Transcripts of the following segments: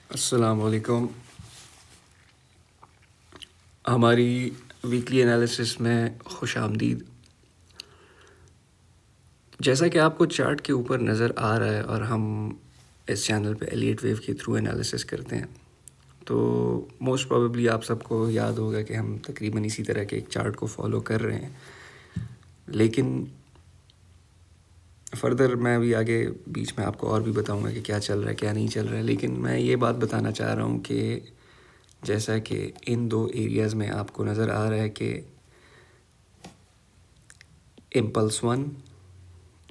अस्सलामुअलैकुम। हमारी weekly analysis में खुश आमदीद। जैसा कि आपको चार्ट के ऊपर नज़र आ रहा है और हम इस चैनल पे एलियट वेव के थ्रू एनालिसिस करते हैं, तो मोस्ट प्रोबेबली आप सबको याद होगा कि हम तकरीबन इसी तरह के एक चार्ट को फॉलो कर रहे हैं। लेकिन फ़र्दर मैं अभी आगे बीच में आपको और भी बताऊंगा कि क्या चल रहा है क्या नहीं चल रहा है। लेकिन मैं ये बात बताना चाह रहा हूँ कि जैसा कि इन दो एरियाज़ में आपको नज़र आ रहा है कि इम्पल्स 1,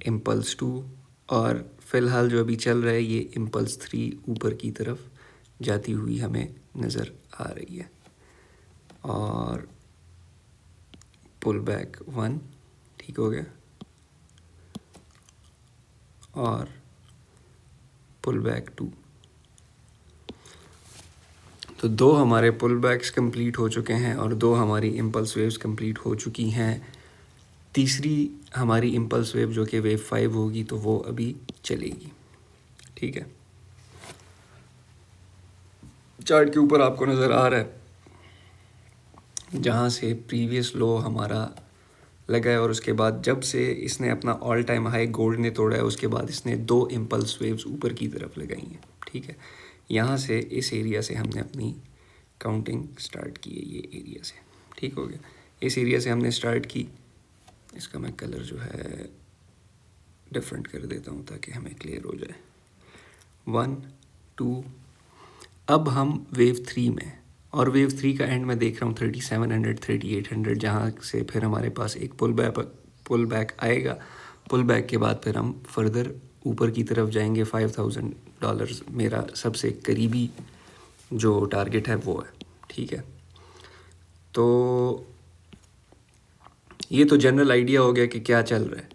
इम्पल्स 2 और फ़िलहाल जो अभी चल रहा है ये इम्पल्स 3 ऊपर की तरफ जाती हुई हमें नज़र आ रही है। और पुल बैक 1 ठीक हो गया और पुल बैक 2। तो दो हमारे पुल बैक्स कंप्लीट हो चुके हैं और दो हमारी इम्पल्स वेव्स कंप्लीट हो चुकी हैं। तीसरी हमारी इम्पल्स वेव जो कि वेव 5 होगी तो वो अभी चलेगी। ठीक है, चार्ट के ऊपर आपको नज़र आ रहा है जहाँ से प्रीवियस लो हमारा लगा है और उसके बाद जब से इसने अपना ऑल टाइम हाई गोल्ड ने तोड़ा है उसके बाद इसने दो इम्पल्स वेव्स ऊपर की तरफ लगाई हैं। ठीक है, यहाँ से इस एरिया से हमने अपनी काउंटिंग स्टार्ट की है। ये एरिया से ठीक हो गया, इस एरिया से हमने स्टार्ट की। इसका मैं कलर जो है डिफरेंट कर देता हूँ ताकि हमें क्लियर हो जाए। 1 2, अब हम वेव 3 में, और वेव 3 का एंड मैं देख रहा हूँ 3700 3800, जहाँ से फिर हमारे पास एक पुल बैक आएगा। पुल बैक के बाद फिर हम फर्दर ऊपर की तरफ जाएंगे। $5000 मेरा सबसे करीबी जो टारगेट है वो है। ठीक है, तो ये तो जनरल आइडिया हो गया कि क्या चल रहा है।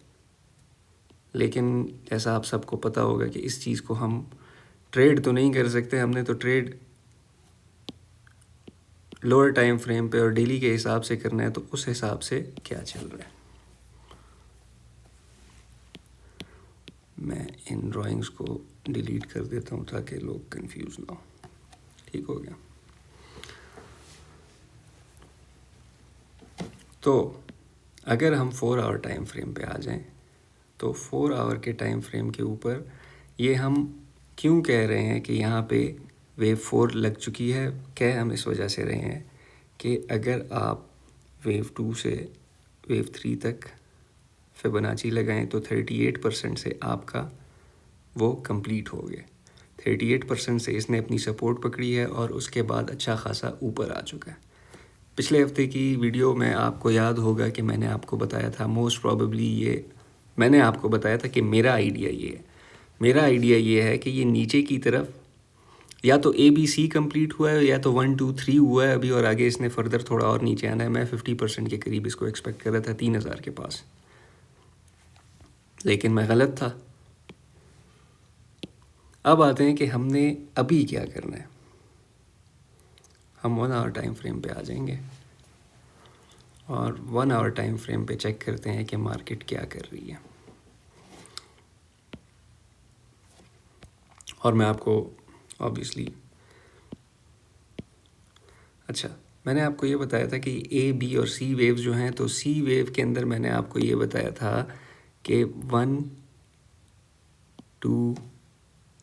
लेकिन जैसा आप सबको पता होगा कि इस चीज़ को हम ट्रेड तो नहीं कर सकते। हमने तो ट्रेड लोअर टाइम फ्रेम पे और डेली के हिसाब से करना है, तो उस हिसाब से क्या चल रहा है। मैं इन ड्राइंग्स को डिलीट कर देता हूँ ताकि लोग कंफ्यूज ना हो। ठीक हो गया, तो अगर हम 4 आवर टाइम फ्रेम पे आ जाएं, तो 4 आवर के टाइम फ्रेम के ऊपर ये हम क्यों कह रहे हैं कि यहाँ पे वेव 4 लग चुकी है। कह हम इस वजह से रहे हैं कि अगर आप वेव 2 से वेव 3 तक फिबोनाची लगाएं तो 38% से आपका वो कंप्लीट हो गया। 38% से इसने अपनी सपोर्ट पकड़ी है और उसके बाद अच्छा खासा ऊपर आ चुका है। पिछले हफ्ते की वीडियो में आपको याद होगा कि मैंने आपको बताया था, मोस्ट प्रोबेबली ये मैंने आपको बताया था कि मेरा आइडिया ये है कि ये नीचे की तरफ या तो ABC कंप्लीट हुआ है या तो 1 2 3 हुआ है अभी, और आगे इसने फर्दर थोड़ा और नीचे आना है। मैं 50% के करीब इसको एक्सपेक्ट कर रहा था 3000 के पास, लेकिन मैं गलत था। अब आते हैं कि हमने अभी क्या करना है। हम 1 आवर टाइम फ्रेम पे आ जाएंगे और 1 आवर टाइम फ्रेम पे चेक करते हैं कि मार्केट क्या कर रही है। और मैं आपको ऑब्वियसली, अच्छा, मैंने आपको ये बताया था कि A, B और C वेव्स जो हैं, तो C वेव के अंदर मैंने आपको ये बताया था कि 1 2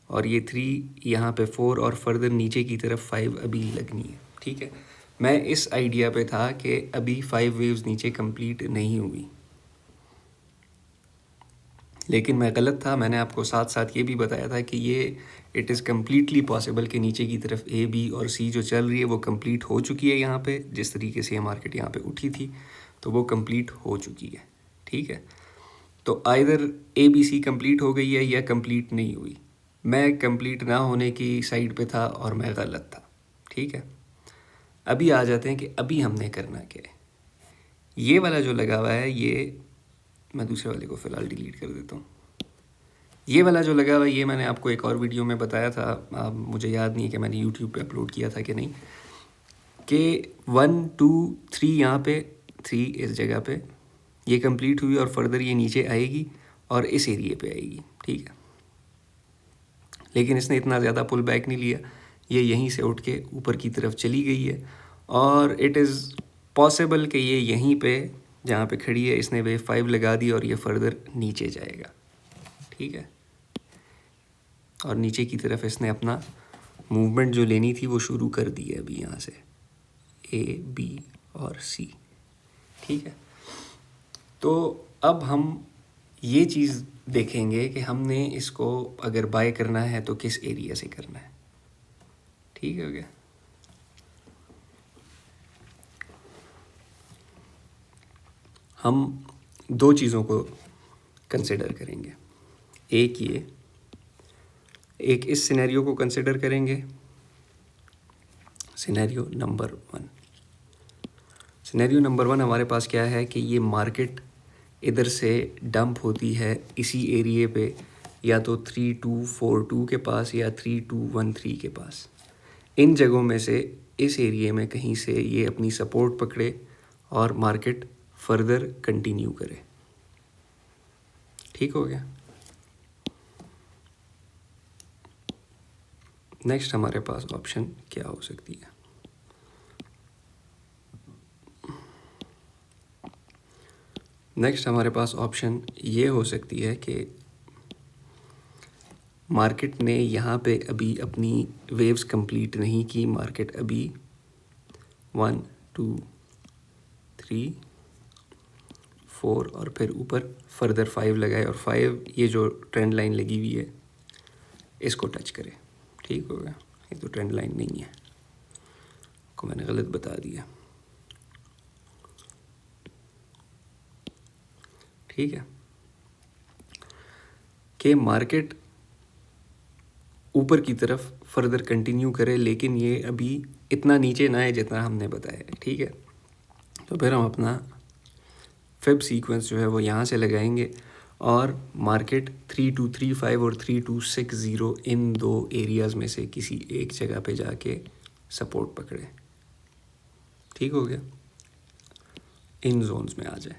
और ये 3, यहाँ पे 4 और फर्दर नीचे की तरफ 5 अभी लगनी है। ठीक है, मैं इस आइडिया पे था कि अभी 5 वेव्स नीचे कंप्लीट नहीं हुई, लेकिन मैं गलत था। मैंने आपको साथ साथ ये भी बताया था कि ये इट इज़ कम्प्लीटली पॉसिबल कि नीचे की तरफ A, B और C जो चल रही है वो कंप्लीट हो चुकी है। यहाँ पे जिस तरीके से ये मार्केट यहाँ पे उठी थी तो वो कंप्लीट हो चुकी है। ठीक है, तो आइदर ABC कंप्लीट हो गई है या कंप्लीट नहीं हुई। मैं कंप्लीट ना होने की साइड पे था और मैं गलत था। ठीक है, अभी आ जाते हैं कि अभी हमने करना क्या है। ये वाला जो लगा हुआ है, ये मैं दूसरे वाले को फ़िलहाल डिलीट कर देता हूँ। ये वाला जो लगा हुआ है ये मैंने आपको एक और वीडियो में बताया था, मुझे याद नहीं है कि मैंने यूट्यूब पे अपलोड किया था कि नहीं, कि 1 2 3 यहाँ पे 3 इस जगह पे ये कंप्लीट हुई और फर्दर ये नीचे आएगी और इस एरिए पे आएगी। ठीक है, लेकिन इसने इतना ज़्यादा पुल बैक नहीं लिया। ये यहीं से उठ के ऊपर की तरफ चली गई है और इट इज़ पॉसिबल कि ये यहीं पे जहाँ पे खड़ी है इसने वेव 5 लगा दी और ये फर्दर नीचे जाएगा, ठीक है। और नीचे की तरफ इसने अपना मूवमेंट जो लेनी थी वो शुरू कर दी है अभी यहाँ से ए, बी और सी, ठीक है। तो अब हम ये चीज़ देखेंगे कि हमने इसको अगर बाय करना है तो किस एरिया से करना है, ठीक है हो गया। हम दो चीज़ों को कंसिडर करेंगे, एक इस सिनेरियो को कंसिडर करेंगे, सिनेरियो नंबर 1। सिनेरियो नंबर 1 हमारे पास क्या है कि ये मार्केट इधर से डंप होती है इसी एरिए पे, या तो 3242 के पास या 3213 के पास। इन जगहों में से इस एरिए में कहीं से ये अपनी सपोर्ट पकड़े और मार्केट फर्दर कंटिन्यू करे, ठीक हो गया। नेक्स्ट हमारे पास ऑप्शन क्या हो सकती है, नेक्स्ट हमारे पास ऑप्शन ये हो सकती है कि मार्केट ने यहाँ पे अभी अपनी वेव्स कंप्लीट नहीं की, मार्केट अभी 1 2 3 4 और फिर ऊपर फर्दर 5 लगाए और 5 ये जो ट्रेंड लाइन लगी हुई है इसको टच करे, ठीक हो गया। ये तो ट्रेंड लाइन नहीं है, को मैंने गलत बता दिया, ठीक है। कि मार्केट ऊपर की तरफ फर्दर कंटिन्यू करे लेकिन ये अभी इतना नीचे ना आए जितना हमने बताया है, ठीक है। तो फिर हम अपना फेब सीक्वेंस जो है वो यहाँ से लगाएंगे और मार्केट 3235 और 3260 इन दो एरियाज़ में से किसी एक जगह पे जाके सपोर्ट पकड़े, ठीक हो गया। इन जोन्स में आ जाए,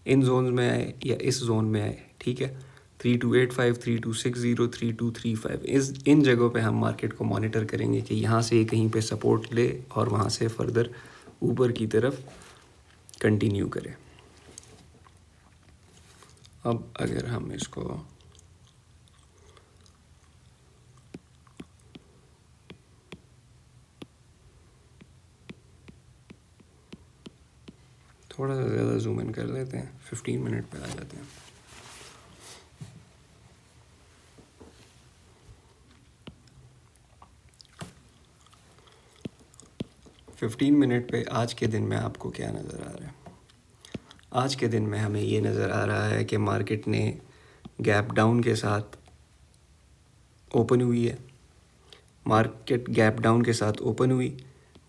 इन जोन्स में आए या इस जोन में आए, ठीक है। 3285 3260 3235 इन जगहों पे हम मार्केट को मॉनिटर करेंगे कि यहाँ से कहीं पे सपोर्ट ले और वहाँ से फर्दर ऊपर की तरफ कंटिन्यू करे। अब अगर हम इसको थोड़ा सा ज़्यादा जूम इन कर लेते हैं, 15 मिनट पे आ जाते हैं। फिफ्टीन मिनट पे आज के दिन में आपको क्या नज़र आ रहा है? आज के दिन में हमें ये नज़र आ रहा है कि मार्केट ने गैप डाउन के साथ ओपन हुई है, मार्केट गैप डाउन के साथ ओपन हुई,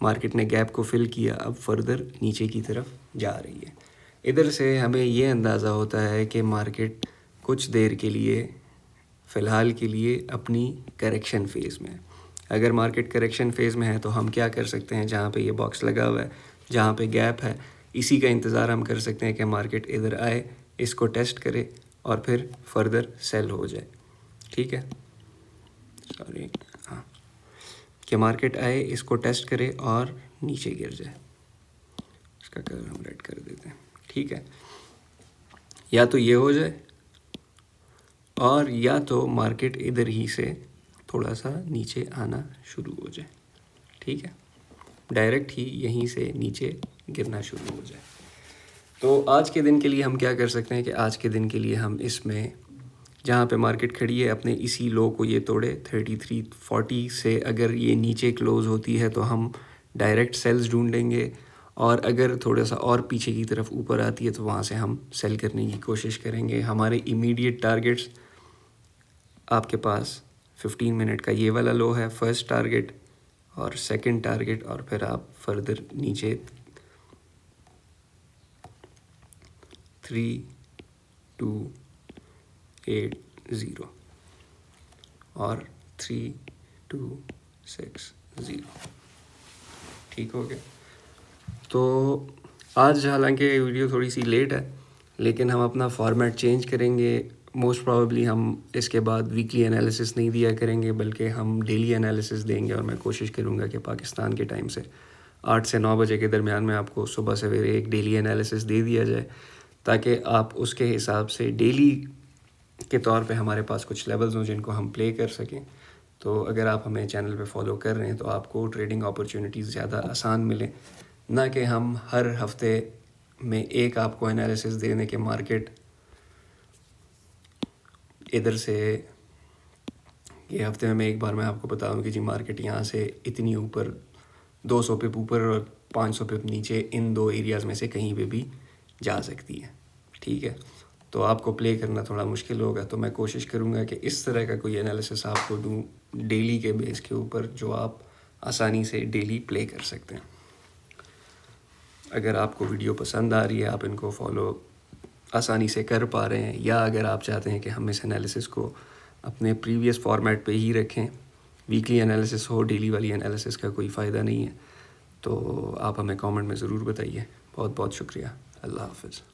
मार्केट ने गैप को फिल किया, अब फर्दर नीचे की तरफ जा रही है। इधर से हमें ये अंदाज़ा होता है कि मार्केट कुछ देर के लिए फ़िलहाल के लिए अपनी करेक्शन फेज़ में है। अगर मार्केट करेक्शन फेज़ में है तो हम क्या कर सकते हैं, जहाँ पे ये बॉक्स लगा हुआ है, जहाँ पे गैप है, इसी का इंतज़ार हम कर सकते हैं कि मार्केट इधर आए, इसको टेस्ट करे और फिर फर्दर सेल हो जाए, ठीक है। सॉरी, हाँ, कि मार्केट आए, इसको टेस्ट करे और नीचे गिर जाए। इसका कलर हम रेड कर देते हैं, ठीक है। या तो ये हो जाए और या तो मार्केट इधर ही से थोड़ा सा नीचे आना शुरू हो जाए, ठीक है, डायरेक्ट ही यहीं से नीचे गिरना शुरू हो जाए। तो आज के दिन के लिए हम क्या कर सकते हैं कि आज के दिन के लिए हम इसमें जहाँ पे मार्केट खड़ी है अपने इसी लो को ये तोड़े 3340 से, अगर ये नीचे क्लोज़ होती है तो हम डायरेक्ट सेल्स ढूंढेंगे और अगर थोड़ा सा और पीछे की तरफ ऊपर आती है तो वहाँ से हम सेल करने की कोशिश करेंगे। हमारे इमीडिएट टारगेट्स आपके पास 15 मिनट का ये वाला लो है फर्स्ट टारगेट और सेकंड टारगेट, और फिर आप फर्दर नीचे 3280 और 3260, ठीक हो गया। तो आज हालांकि वीडियो थोड़ी सी लेट है लेकिन हम अपना फॉर्मेट चेंज करेंगे, मोस्ट प्रोबेबली हम इसके बाद वीकली एनालिसिस नहीं दिया करेंगे, बल्कि हम डेली एनालिसिस देंगे। और मैं कोशिश करूँगा कि पाकिस्तान के टाइम से 8 से 9 बजे के दरमियान में आपको सुबह सवेरे एक डेली एनालिसिस दे दिया जाए, ताकि आप उसके हिसाब से डेली के तौर पे हमारे पास कुछ लेवल्स हों जिनको हम प्ले कर सकें। तो अगर आप हमें चैनल पे फॉलो कर रहे हैं तो आपको ट्रेडिंग अपॉर्चुनिटीज़ ज़्यादा आसान मिलें, ना कि हम हर हफ्ते में एक आपको एनालिसिस देने के मार्केट इधर से ये हफ्ते में एक बार मैं आपको बताऊं कि जी मार्केट यहाँ से इतनी ऊपर 200 पिप ऊपर और 500 पिप नीचे, इन दो एरियाज़ में से कहीं पे भी जा सकती है। ठीक है, तो आपको प्ले करना थोड़ा मुश्किल होगा। तो मैं कोशिश करूँगा कि इस तरह का कोई एनालिसिस आपको दूँ डेली के बेस के ऊपर, जो आप आसानी से डेली प्ले कर सकते हैं। अगर आपको वीडियो पसंद आ रही है, आप इनको फॉलो आसानी से कर पा रहे हैं, या अगर आप चाहते हैं कि हम इस एनालिसिस को अपने प्रीवियस फॉर्मेट पे ही रखें, वीकली एनालिसिस हो, डेली वाली एनालिसिस का कोई फ़ायदा नहीं है, तो आप हमें कमेंट में ज़रूर बताइए। बहुत बहुत शुक्रिया। अल्लाह हाफ़िज़।